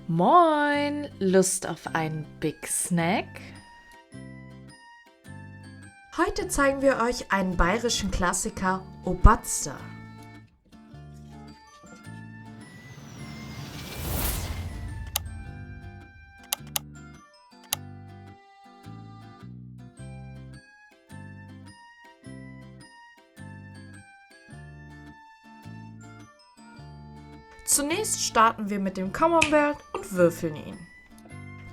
Moin! Lust auf einen Big Snack? Heute zeigen wir euch einen bayerischen Klassiker, Obatster. Zunächst starten wir mit dem Camembert und würfeln ihn.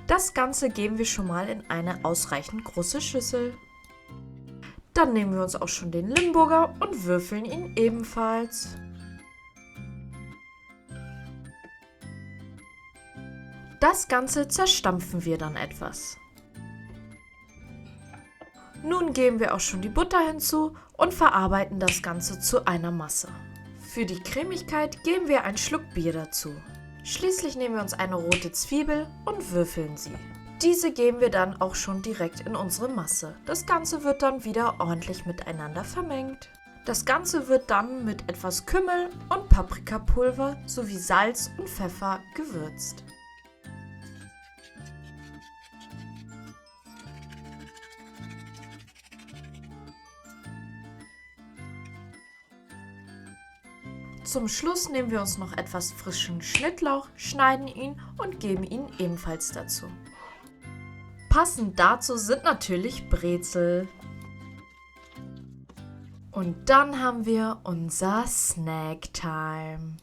Das Ganze geben wir schon mal in eine ausreichend große Schüssel. Dann nehmen wir uns auch schon den Limburger und würfeln ihn ebenfalls. Das Ganze zerstampfen wir dann etwas. Nun geben wir auch schon die Butter hinzu und verarbeiten das Ganze zu einer Masse. Für die Cremigkeit geben wir einen Schluck Bier dazu. Schließlich nehmen wir uns eine rote Zwiebel und würfeln sie. Diese geben wir dann auch schon direkt in unsere Masse. Das Ganze wird dann wieder ordentlich miteinander vermengt. Das Ganze wird dann mit etwas Kümmel und Paprikapulver sowie Salz und Pfeffer gewürzt. Zum Schluss nehmen wir uns noch etwas frischen Schnittlauch, schneiden ihn und geben ihn ebenfalls dazu. Passend dazu sind natürlich Brezel. Und dann haben wir unser Snack-Time.